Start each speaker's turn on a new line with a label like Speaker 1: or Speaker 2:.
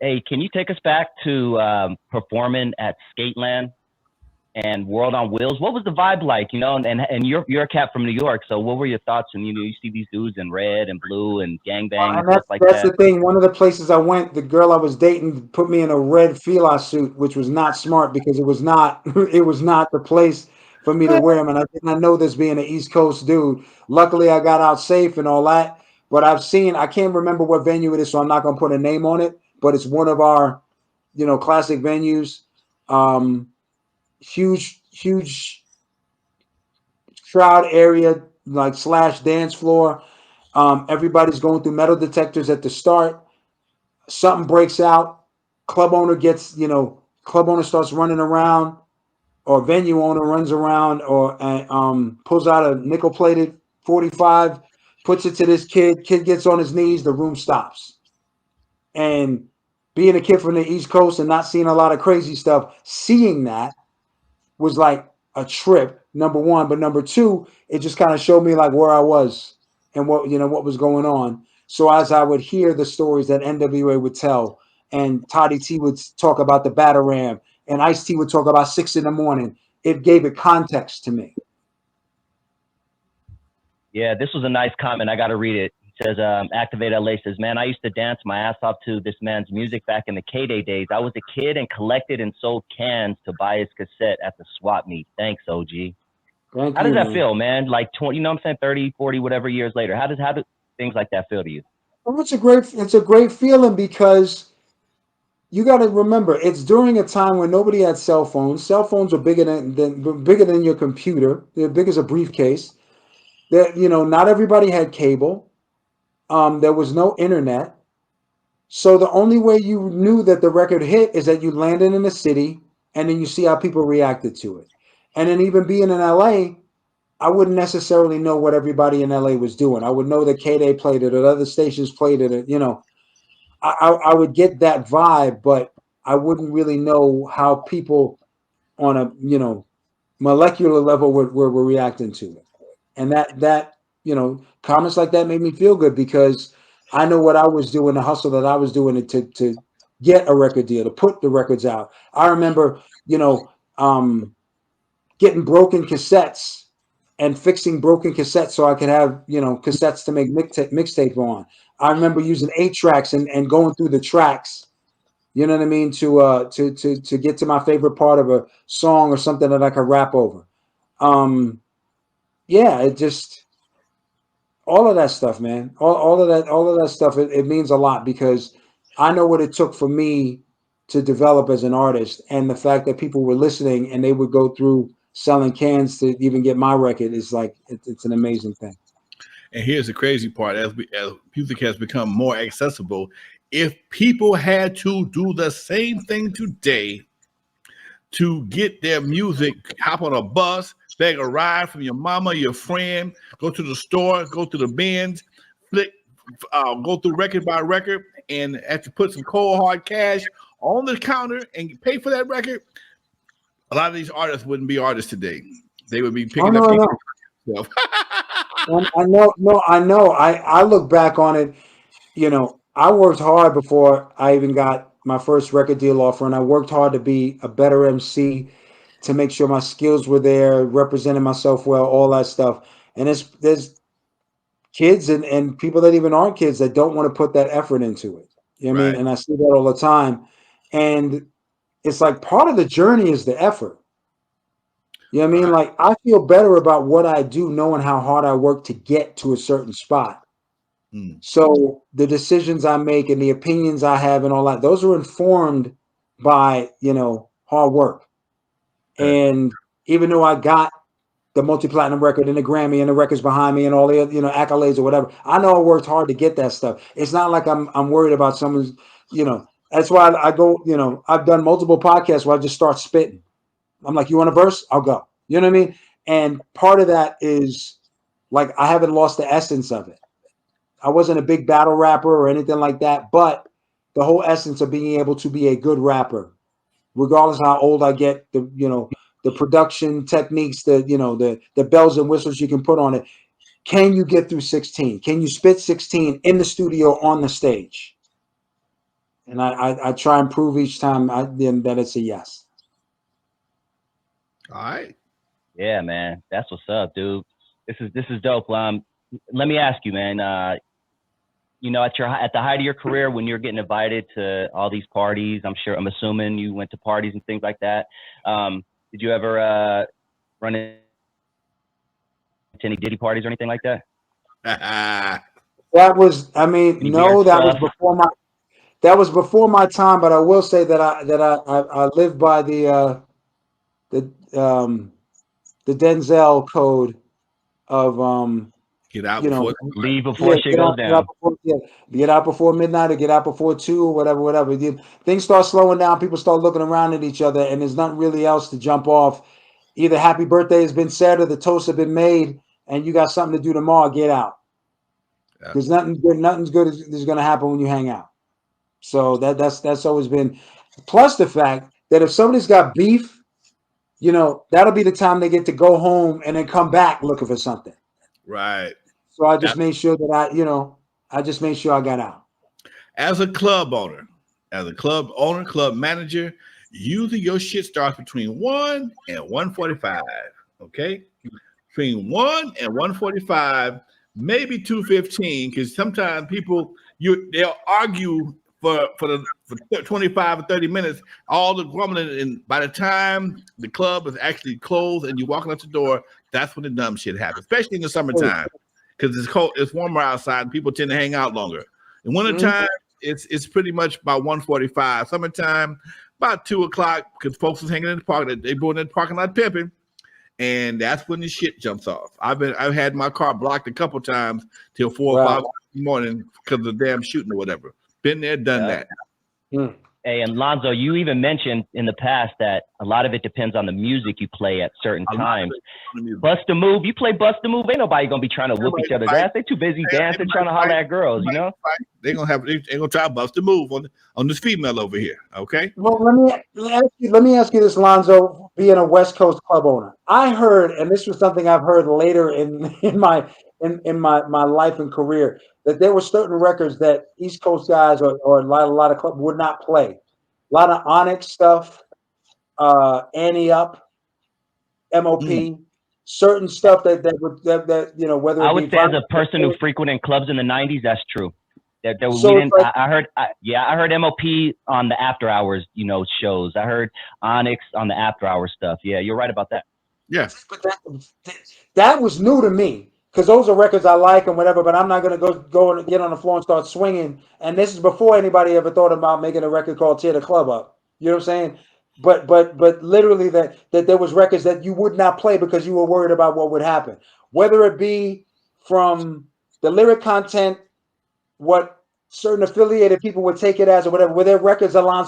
Speaker 1: Hey, can you take us back to performing at Skateland and World on Wheels? What was the vibe like? You know, and you're a cat from New York, so what were your thoughts when you see these dudes in red and blue and gangbang and stuff like
Speaker 2: that's
Speaker 1: that?
Speaker 2: the thing. One of the places I went, the girl I was dating put me in a red fila suit, which was not smart because it was not it was not the place for me to wear them. And I did not know this being an East Coast dude. Luckily, I got out safe and all that. But I can't remember what venue it is, so I'm not gonna put a name on it. But it's one of our, classic venues. Um, huge crowd area, like slash dance floor. Everybody's going through metal detectors at the start. Something breaks out. Club owner starts running around, or venue owner runs around, or pulls out a nickel plated 45, puts it to this kid. Kid gets on his knees. The room stops. And being a kid from the East Coast and not seeing a lot of crazy stuff, seeing that was like a trip, number one. But number two, it just kind of showed me like where I was and what was going on. So as I would hear the stories that N.W.A would tell, and Toddy T would talk about the Batarang, and Ice T would talk about 6 in the morning, it gave it context to me.
Speaker 1: Yeah, this was a nice comment. I got to read it. It says, Activate LA says, man, I used to dance my ass off to this man's music back in the K-Day days. I was a kid and collected and sold cans to buy his cassette at the swap meet. Thanks, OG.
Speaker 2: Thank
Speaker 1: How
Speaker 2: you,
Speaker 1: does that
Speaker 2: man.
Speaker 1: feel, man? Like 20, you know what I'm saying? 30, 40, whatever years later. How do things like that feel to you?
Speaker 2: Well, it's a great feeling because you got to remember it's during a time when nobody had cell phones. Cell phones are bigger than your computer. They're big as a briefcase. That not everybody had cable. There was no internet. So the only way you knew that the record hit is that you landed in a city and then you see how people reacted to it. And then even being in LA, I wouldn't necessarily know what everybody in LA was doing. I would know that K-Day played it or other stations played it. I would get that vibe, but I wouldn't really know how people on a molecular level were reacting to it. And that comments like that made me feel good because I know what I was doing, the hustle that I was doing to get a record deal, to put the records out. I remember um, getting broken cassettes and fixing broken cassettes so I could have cassettes to make mixtape on. I remember using 8 tracks and going through the tracks. You know what I mean? To get to my favorite part of a song or something that I could rap over. Yeah, it just all of that stuff, man. All of that stuff. It means a lot because I know what it took for me to develop as an artist, and the fact that people were listening and they would go through selling cans to even get my record is like it's an amazing thing.
Speaker 3: And here's the crazy part: as music has become more accessible, if people had to do the same thing today to get their music, hop on a bus, beg a ride from your mama, your friend, go to the store, go to the bins, go through record by record, and have to put some cold hard cash on the counter and pay for that record, a lot of these artists wouldn't be artists today. They would be
Speaker 2: Oh
Speaker 3: picking up
Speaker 2: no,
Speaker 3: games.
Speaker 2: no. I know, no, I know. I look back on it. I worked hard before I even got my first record deal offer, and I worked hard to be a better MC, to make sure my skills were there, representing myself well, all that stuff. And there's kids and people that even aren't kids that don't want to put that effort into it. You know what I mean?
Speaker 3: Right.
Speaker 2: And I see that all the time. And it's like part of the journey is the effort. You know what I mean?
Speaker 3: Right.
Speaker 2: Like I feel better about what I do knowing how hard I work to get to a certain spot.
Speaker 3: Mm.
Speaker 2: So the decisions I make and the opinions I have and all that, those are informed by, hard work.
Speaker 3: Okay.
Speaker 2: And even though I got the multi-platinum record and the Grammy and the records behind me and all the accolades or whatever, I know I worked hard to get that stuff. It's not like I'm worried about someone's, that's why I go, I've done multiple podcasts where I just start spitting. I'm like, you want a verse? I'll go. You know what I mean? And part of that is like I haven't lost the essence of it. I wasn't a big battle rapper or anything like that, but the whole essence of being able to be a good rapper, regardless of how old I get, the production techniques, the bells and whistles you can put on it. Can you get through 16? Can you spit 16 in the studio on the stage? And I try and prove each time that it's a yes.
Speaker 3: All right.
Speaker 1: Yeah, man, that's what's up, dude. This is dope. Let me ask you, man. You know, at the height of your career, when you're getting invited to all these parties, I'm assuming you went to parties and things like that. Did you ever run into any Diddy parties or anything like that?
Speaker 2: That was, I mean,
Speaker 1: Any weird
Speaker 2: no,
Speaker 1: stuff?
Speaker 2: that was before my time. But I will say that I live by the Denzel code of
Speaker 3: Get out
Speaker 2: you know,
Speaker 3: before.
Speaker 1: Leave before shit goes down.
Speaker 2: get out before midnight or get out before 2 or whatever. Things start slowing down. People start looking around at each other, and there's nothing really else to jump off. Either happy birthday has been said or the toast have been made, and you got something to do tomorrow. Get out.
Speaker 3: Yeah.
Speaker 2: There's nothing good is going to happen when you hang out. So that's always been. Plus the fact that if somebody's got beef, that'll be the time they get to go home and then come back looking for something.
Speaker 3: Right.
Speaker 2: So I just made sure that I just made sure I got out.
Speaker 3: As a club owner, club manager, usually your shit starts between 1 and 1:45. Okay? Between 1 and 1:45, maybe 2:15, because sometimes people they'll argue for 25 or 30 minutes, all the grumbling, and by the time the club is actually closed and you're walking out the door, that's when the dumb shit happens, especially in the summertime. Because it's cold, it's warmer outside, and people tend to hang out longer. In wintertime, it's pretty much about 1:45. Summertime, about 2:00, because folks is hanging in the park. They both in the parking lot pimping, and that's when the shit jumps off. I've had my car blocked a couple times till 4 or 5 in the morning because of the damn shooting or whatever. Been there, done that.
Speaker 1: Hey, and Lonzo, you even mentioned in the past that a lot of it depends on the music you play at certain times. Bust a Move, you play Bust a Move, ain't nobody gonna be trying to whoop each other's ass. They too busy dancing, trying to holler at girls, you know?
Speaker 3: They're gonna try to bust a move on this female over here. Okay.
Speaker 2: Well, let me ask you this, Lonzo, being a West Coast club owner. I heard, and this was something I've heard later in my life and career, that there were certain records that East Coast guys or a lot of clubs would not play. A lot of Onyx stuff, Annie Up, MOP, certain stuff that whether it
Speaker 1: I
Speaker 2: be
Speaker 1: would say as a person who frequented clubs in the 90s, that's true. That we
Speaker 2: So
Speaker 1: didn't.
Speaker 2: it's like-
Speaker 1: I heard MOP on the after hours, shows. I heard Onyx on the after hours stuff. Yeah, you're right about that.
Speaker 3: Yes.
Speaker 2: But that was new to me because those are records I like and whatever. But I'm not going to go and get on the floor and start swinging. And this is before anybody ever thought about making a record called "Tear the Club Up." You know what I'm saying? But literally that there was records that you would not play because you were worried about what would happen, whether it be from the lyric content, what certain affiliated people would take it as, or whatever. Were there records, Alonzo,